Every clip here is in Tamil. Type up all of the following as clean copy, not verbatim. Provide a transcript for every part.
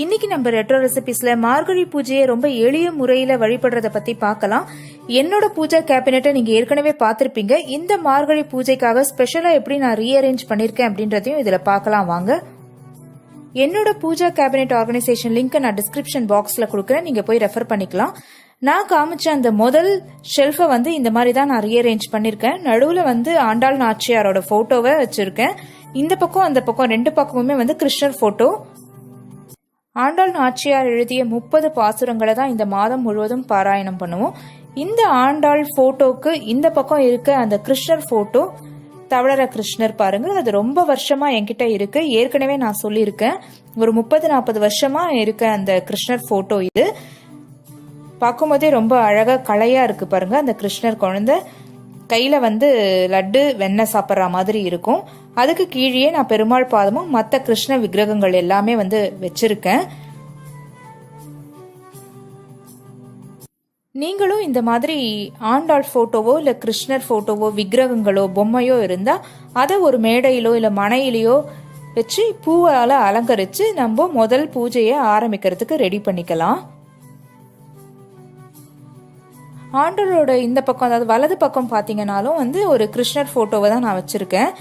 இன்னைக்கு நம்ம ரெட்ரோ ரெசிபிஸ்ல மார்கழி பூஜையை ரொம்ப எளிய முறையில வழிபடுறத பத்தி பார்க்கலாம். என்னோட பூஜா கேபினெட்டை நீங்க ஏற்கனவே பார்த்திருப்பீங்க. இந்த மார்கழி பூஜைக்காக ஸ்பெஷலா எப்படி நான் ரீஅரேஞ்ச் பண்ணிருக்கேன் அப்படின்றதையும் இதுல பார்க்கலாம் வாங்க. என்னோட பூஜா கேபினெட் ஆர்கனைசேஷன் லிங்க் நான் டிஸ்கிரிப்ஷன் பாக்ஸ்ல கொடுக்குறேன், நீங்க போய் ரெஃபர் பண்ணிக்கலாம். நான் காமிச்ச அந்த முதல் ஷெல்ஃபை இந்த மாதிரி தான் நான் ரீஅரேஞ்ச் பண்ணிருக்கேன். நடுவுல ஆண்டாள் நாச்சியாரோட போட்டோவை வச்சிருக்கேன். இந்த பக்கம் அந்த பக்கம் ரெண்டு பக்கமுமே கிருஷ்ணர் போட்டோ. ஆண்டாள் நாச்சியார் எழுதிய 30 பாசுரங்களை தான் இந்த மாதம் முழுவதும் பாராயணம் பண்ணுவோம். இந்த ஆண்டாள் போட்டோக்கு இந்த பக்கம் இருக்க அந்த கிருஷ்ணர் போட்டோ தவளர கிருஷ்ணர் பாருங்க, அது ரொம்ப வருஷமா என்கிட்ட இருக்கு. ஏற்கனவே நான் சொல்லியிருக்கேன், ஒரு 30-40 வருஷமா இருக்க அந்த கிருஷ்ணர் போட்டோ. இது பார்க்கும்போதே ரொம்ப அழகா கலையா இருக்கு பாருங்க. அந்த கிருஷ்ணர் குழந்தை கையில லட்டு வெண்ணெய் சாப்பிட்ற மாதிரி இருக்கும். அதுக்கு கீழே நான் பெருமாள் பாதமும் மற்ற கிருஷ்ண விக்கிரகங்கள் எல்லாமே வச்சிருக்கேன். நீங்களும் இந்த மாதிரி ஆண்டாள் போட்டோவோ இல்ல கிருஷ்ணர் போட்டோவோ விக்கிரகங்களோ பொம்மையோ இருந்தா அதை ஒரு மேடையிலோ இல்ல மனையிலோ வச்சு பூவால அலங்கரிச்சு நம்ம முதல் பூஜையை ஆரம்பிக்கிறதுக்கு ரெடி பண்ணிக்கலாம். ஆண்டாளோட இந்த பக்கம், அதாவது வலது பக்கம் பாத்தீங்கன்னாலும் ஒரு கிருஷ்ணர் போட்டோவை தான் நான் வச்சிருக்கேன்.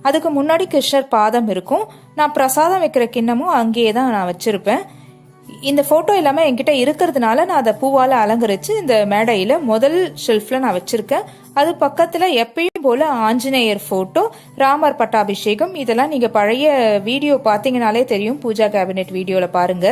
அதுக்கு முன்னாடி கிருஷ்ணர் பாதம் இருக்கும். நான் பிரசாதம் வைக்கிற கிண்ணமும் அங்கேயே தான் நான் வச்சிருப்பேன். இந்த போட்டோ எல்லாமே என்கிட்ட இருக்கிறதுனால நான் அதை பூவால அலங்கரிச்சு இந்த மேடையில முதல் ஷெல்ஃப்ல நான் வச்சிருக்கேன். அது பக்கத்துல எப்பயும் போல ஆஞ்சநேயர் போட்டோ, ராமர் பட்டாபிஷேகம், இதெல்லாம் நீங்க பழைய வீடியோ பாத்தீங்கன்னாலே தெரியும், பூஜா கேபினெட் வீடியோல பாருங்க.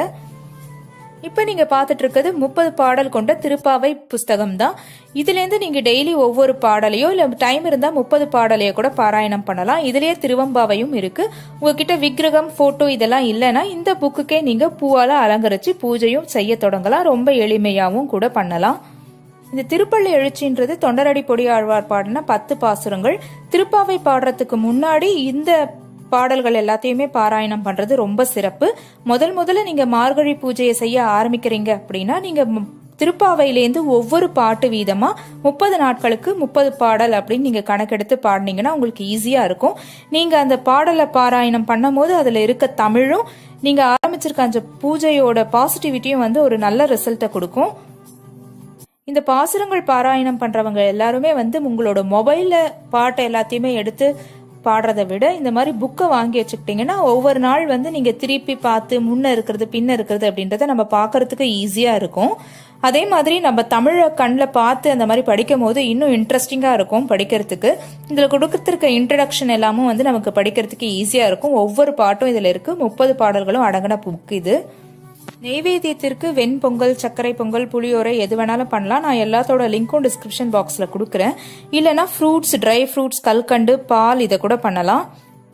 இப்ப நீங்க பாத்துட்டு இருக்கிறது 30 பாடல் கொண்ட திருப்பாவை புஸ்தகம் தான். இதுல இருந்து நீங்க டெய்லி ஒவ்வொரு பாடலையோ இல்ல டைம் இருந்தா 30 பாடலையோ கூட பாராயணம் பண்ணலாம். இதுலயே திருவம்பாவையும் இருக்கு. உங்ககிட்ட விக்கிரகம் போட்டோ இதெல்லாம் இல்லைன்னா இந்த புக்குக்கே நீங்க பூவால அலங்கரிச்சு பூஜையும் செய்ய தொடங்கலாம். ரொம்ப எளிமையாவும் கூட பண்ணலாம். இந்த திருப்பள்ளி எழுச்சின்றது தொண்டரடி பொடி ஆழ்வார் பாடின 10 பாசுரங்கள். திருப்பாவை பாடுறதுக்கு முன்னாடி இந்த பாடல்கள் எல்லாத்தையுமே பாராயணம் பண்றது ரொம்ப சிறப்பு. முதல்ல நீங்க மார்கழி பூஜையை செய்ய ஆரம்பிக்கிறீங்க அப்படின்னா நீங்க திருப்பாவையிலேருந்து ஒவ்வொரு பாட்டு வீதமா 30 நாட்களுக்கு 30 பாடல் அப்படின்னு நீங்க கணக்கெடுத்து பாடினீங்கன்னா உங்களுக்கு ஈஸியா இருக்கும். நீங்க அந்த பாடலை பாராயணம் பண்ணும் போது அதுல இருக்க தமிழும் நீங்க ஆரம்பிச்சிருக்க அந்த பூஜையோட பாசிட்டிவிட்டியும் ஒரு நல்ல ரிசல்ட்டை கொடுக்கும். இந்த பாசுரங்கள் பாராயணம் பண்றவங்க எல்லாருமே உங்களோட மொபைல்ல பாட்டை எல்லாத்தையுமே எடுத்து பாடுறதை விட இந்த மாதிரி புக்கை வாங்கி வச்சுக்கிட்டீங்கன்னா ஒவ்வொரு நாள் நீங்க திருப்பி பார்த்து முன்ன இருக்கிறது பின்ன இருக்கிறது அப்படின்றத நம்ம பாக்குறதுக்கு ஈஸியா இருக்கும். அதே மாதிரி நம்ம தமிழை கண்ணில் பார்த்து அந்த மாதிரி படிக்கும் போது இன்னும் இன்ட்ரெஸ்டிங்கா இருக்கும் படிக்கிறதுக்கு. இதுல கொடுக்கறதுக்க இன்ட்ரடக்ஷன் எல்லாமும் நமக்கு படிக்கிறதுக்கு ஈஸியா இருக்கும். ஒவ்வொரு பாட்டும் இதுல இருக்கு. 30 பாடல்களும் அடங்கின புக் இது. நெய்வேத்தியத்திற்கு வெண்பொங்கல், சர்க்கரை பொங்கல், புளியோரை எது வேணாலும் பண்ணலாம். நான் எல்லாத்தோட லிங்க்கும் டிஸ்கிரிப்ஷன் பாக்ஸ்ல கொடுக்குறேன். இல்லைன்னா ஃப்ரூட்ஸ், ட்ரை ஃப்ரூட்ஸ், கல்கண்டு, பால் இதை கூட பண்ணலாம்.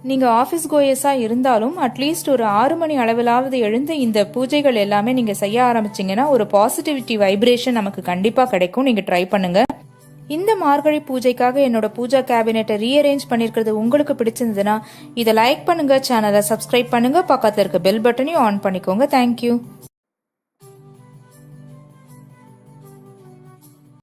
நீங்க ஆபீஸ் கோயஸா இருந்தாலும் அட்லீஸ்ட் ஒரு 6 மணி அளவிலாவது எழுந்து இந்த பூஜைகள் எல்லாமே நீங்க செய்ய ஆரம்பிச்சீங்கன்னா ஒரு பாசிட்டிவிட்டி வைப்ரேஷன் நமக்கு கண்டிப்பா கிடைக்கும். நீங்க ட்ரை பண்ணுங்க. இந்த மார்கழி பூஜைக்காக என்னோட பூஜா கேபினெட்டை ரீஅரேஞ்ச் பண்ணிருக்கிறது உங்களுக்கு பிடிச்சிருந்ததுன்னா இதை லைக் பண்ணுங்க, சேனலை சப்ஸ்கிரைப் பண்ணுங்க, பக்கத்துல இருக்க பெல் பட்டனையும் ஆன் பண்ணிக்கோங்க. தேங்க்யூ.